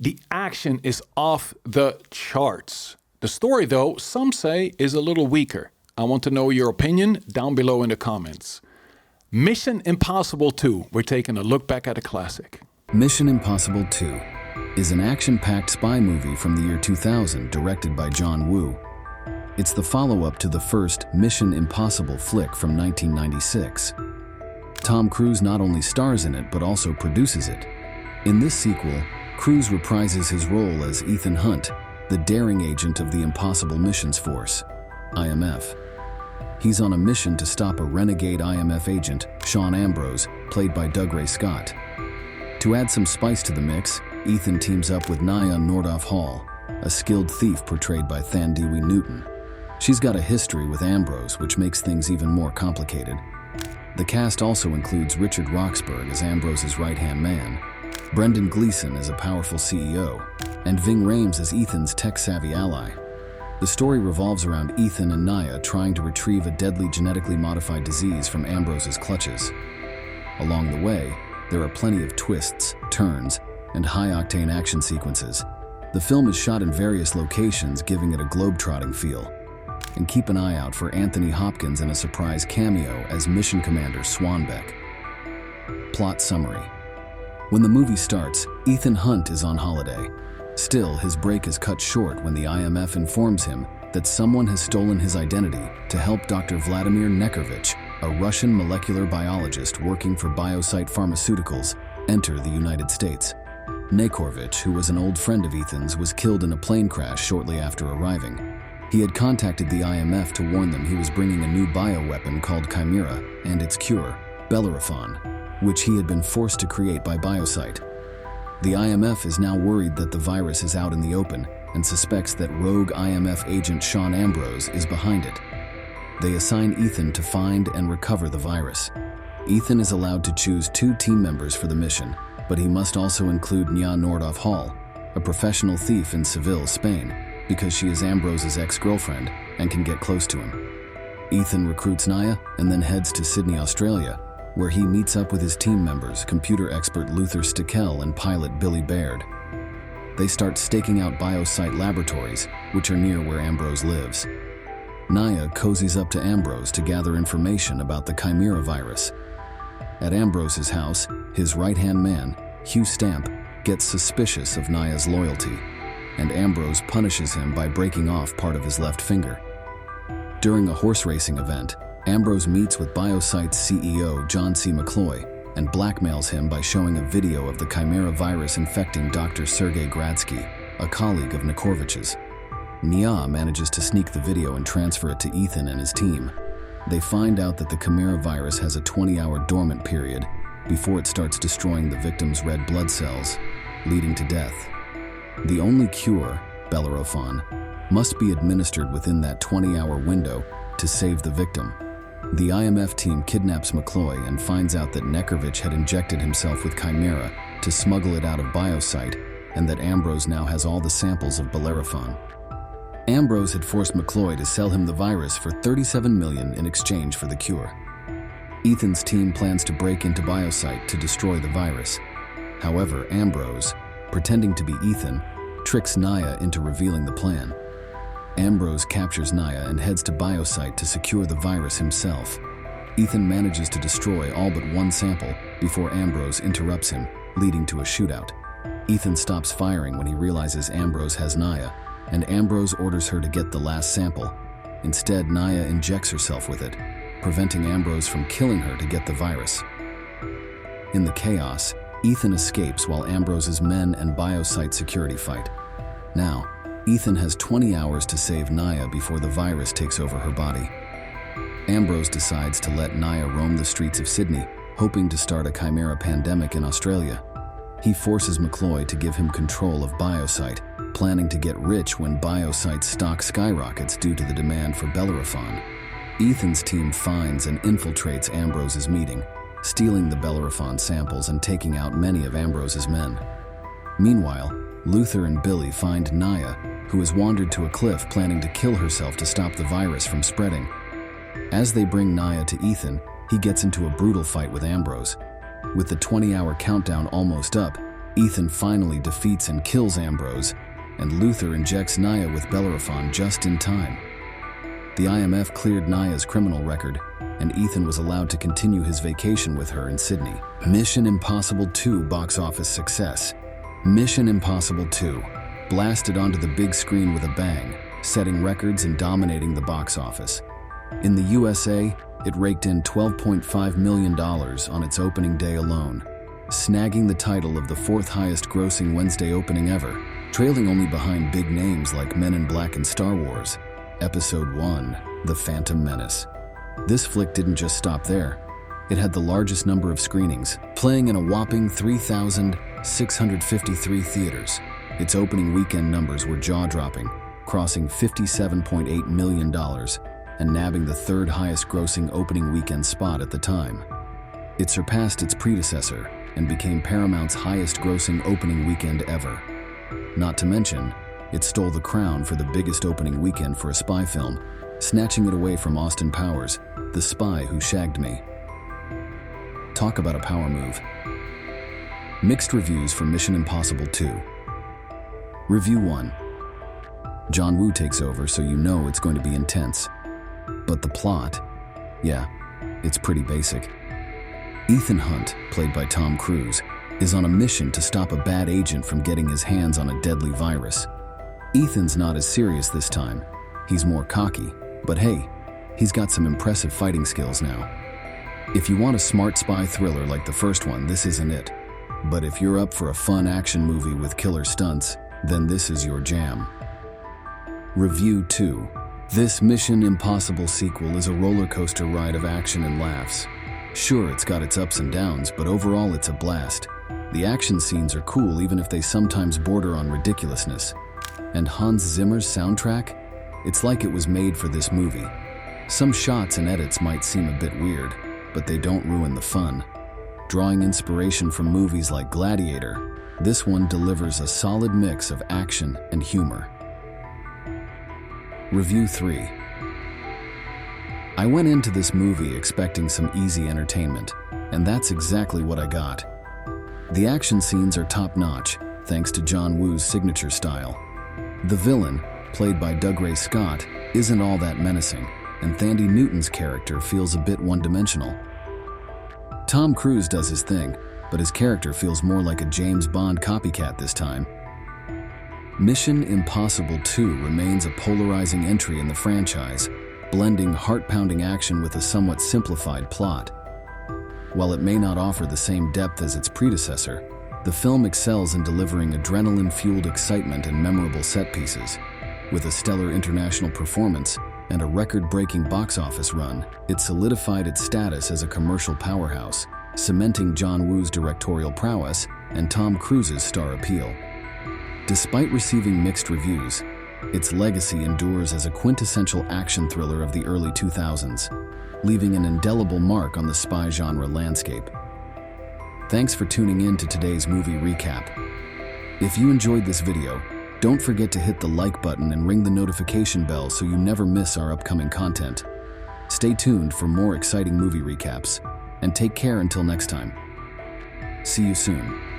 The action is off the charts. The story, though, some say is a little weaker. I want to know your opinion down below in the comments. Mission Impossible 2. We're taking a look back at a classic. Mission Impossible 2 is an action-packed spy movie from the year 2000 directed by John Woo. It's the follow-up to the first Mission Impossible flick from 1996. Tom Cruise not only stars in it but also produces it. In this sequel, Cruise reprises his role as Ethan Hunt, the daring agent of the Impossible Missions Force, IMF. He's on a mission to stop a renegade IMF agent, Sean Ambrose, played by Doug Ray Scott. To add some spice to the mix, Ethan teams up with Nyah Nordoff-Hall, a skilled thief portrayed by Thandiwe Newton. She's got a history with Ambrose, which makes things even more complicated. The cast also includes Richard Roxburgh as Ambrose's right-hand man, Brendan Gleeson as a powerful CEO, and Ving Rhames as Ethan's tech-savvy ally. The story revolves around Ethan and Nyah trying to retrieve a deadly genetically modified disease from Ambrose's clutches. Along the way, there are plenty of twists, turns, and high-octane action sequences. The film is shot in various locations, giving it a globe-trotting feel. And keep an eye out for Anthony Hopkins in a surprise cameo as Mission Commander Swanbeck. Plot summary. When the movie starts, Ethan Hunt is on holiday. Still, his break is cut short when the IMF informs him that someone has stolen his identity to help Dr. Vladimir Nekrovich, a Russian molecular biologist working for Biosite Pharmaceuticals, enter the United States. Nekrovich, who was an old friend of Ethan's, was killed in a plane crash shortly after arriving. He had contacted the IMF to warn them he was bringing a new bioweapon called Chimera and its cure, Bellerophon, which he had been forced to create by Biosite. The IMF is now worried that the virus is out in the open and suspects that rogue IMF agent Sean Ambrose is behind it. They assign Ethan to find and recover the virus. Ethan is allowed to choose 2 team members for the mission, but he must also include Nyah Nordoff-Hall, a professional thief in Seville, Spain, because she is Ambrose's ex-girlfriend and can get close to him. Ethan recruits Nyah and then heads to Sydney, Australia, where he meets up with his team members, computer expert Luther Stickel and pilot Billy Baird. They start staking out Biosite laboratories, which are near where Ambrose lives. Nyah cozies up to Ambrose to gather information about the Chimera virus. At Ambrose's house, his right-hand man, Hugh Stamp, gets suspicious of Nyah's loyalty, and Ambrose punishes him by breaking off part of his left finger. During a horse racing event, Ambrose meets with Biosite's CEO John C. McCloy and blackmails him by showing a video of the Chimera virus infecting Dr. Sergei Gradsky, a colleague of Nekrovich's. Nyah manages to sneak the video and transfer it to Ethan and his team. They find out that the Chimera virus has a 20-hour dormant period before it starts destroying the victim's red blood cells, leading to death. The only cure, Bellerophon, must be administered within that 20-hour window to save the victim. The IMF team kidnaps McCloy and finds out that Nekrovich had injected himself with Chimera to smuggle it out of Biosite, and that Ambrose now has all the samples of Bellerophon. Ambrose had forced McCloy to sell him the virus for $37 million in exchange for the cure. Ethan's team plans to break into Biosite to destroy the virus. However, Ambrose, pretending to be Ethan, tricks Nyah into revealing the plan. Ambrose captures Nyah and heads to Biosite to secure the virus himself. Ethan manages to destroy all but one sample before Ambrose interrupts him, leading to a shootout. Ethan stops firing when he realizes Ambrose has Nyah, and Ambrose orders her to get the last sample. Instead, Nyah injects herself with it, preventing Ambrose from killing her to get the virus. In the chaos, Ethan escapes while Ambrose's men and Biosite security fight. Now, Ethan has 20 hours to save Nyah before the virus takes over her body. Ambrose decides to let Nyah roam the streets of Sydney, hoping to start a Chimera pandemic in Australia. He forces McCloy to give him control of Biosite, planning to get rich when Biosite's stock skyrockets due to the demand for Bellerophon. Ethan's team finds and infiltrates Ambrose's meeting, stealing the Bellerophon samples and taking out many of Ambrose's men. Meanwhile, Luther and Billy find Nyah, who has wandered to a cliff planning to kill herself to stop the virus from spreading. As they bring Nyah to Ethan, he gets into a brutal fight with Ambrose. With the 20-hour countdown almost up, Ethan finally defeats and kills Ambrose, and Luther injects Nyah with Bellerophon just in time. The IMF cleared Nyah's criminal record, and Ethan was allowed to continue his vacation with her in Sydney. Mission Impossible 2 box office success. Mission Impossible 2 blasted onto the big screen with a bang, setting records and dominating the box office. In the USA, it raked in $12.5 million on its opening day alone, snagging the title of the fourth highest grossing Wednesday opening ever, trailing only behind big names like Men in Black and Star Wars. Episode 1, The Phantom Menace. This flick didn't just stop there. It had the largest number of screenings, playing in a whopping 3,653 theaters. Its opening weekend numbers were jaw-dropping, crossing $57.8 million and nabbing the third highest grossing opening weekend spot at the time. It surpassed its predecessor and became Paramount's highest grossing opening weekend ever. Not to mention, it stole the crown for the biggest opening weekend for a spy film, snatching it away from Austin Powers, The Spy Who Shagged Me. Talk about a power move. Mixed reviews for Mission Impossible 2. Review 1. John Woo takes over, so you know it's going to be intense. But the plot, yeah, it's pretty basic. Ethan Hunt, played by Tom Cruise, is on a mission to stop a bad agent from getting his hands on a deadly virus. Ethan's not as serious this time. He's more cocky, but hey, he's got some impressive fighting skills now. If you want a smart spy thriller like the first one, this isn't it. But if you're up for a fun action movie with killer stunts, then this is your jam. Review 2. This Mission Impossible sequel is a roller coaster ride of action and laughs. Sure, it's got its ups and downs, but overall it's a blast. The action scenes are cool even if they sometimes border on ridiculousness. And Hans Zimmer's soundtrack? It's like it was made for this movie. Some shots and edits might seem a bit weird, but they don't ruin the fun. Drawing inspiration from movies like Gladiator, this one delivers a solid mix of action and humor. Review 3. I went into this movie expecting some easy entertainment, and that's exactly what I got. The action scenes are top-notch, thanks to John Woo's signature style. The villain, played by Dougray Scott, isn't all that menacing, and Thandiwe Newton's character feels a bit one-dimensional. Tom Cruise does his thing, but his character feels more like a James Bond copycat this time. Mission Impossible 2 remains a polarizing entry in the franchise, blending heart-pounding action with a somewhat simplified plot. While it may not offer the same depth as its predecessor, the film excels in delivering adrenaline-fueled excitement and memorable set pieces. With a stellar international performance and a record-breaking box office run, it solidified its status as a commercial powerhouse, cementing John Woo's directorial prowess and Tom Cruise's star appeal. Despite receiving mixed reviews, its legacy endures as a quintessential action thriller of the early 2000s, leaving an indelible mark on the spy genre landscape. Thanks for tuning in to today's movie recap. If you enjoyed this video, don't forget to hit the like button and ring the notification bell so you never miss our upcoming content. Stay tuned for more exciting movie recaps, and take care until next time. See you soon.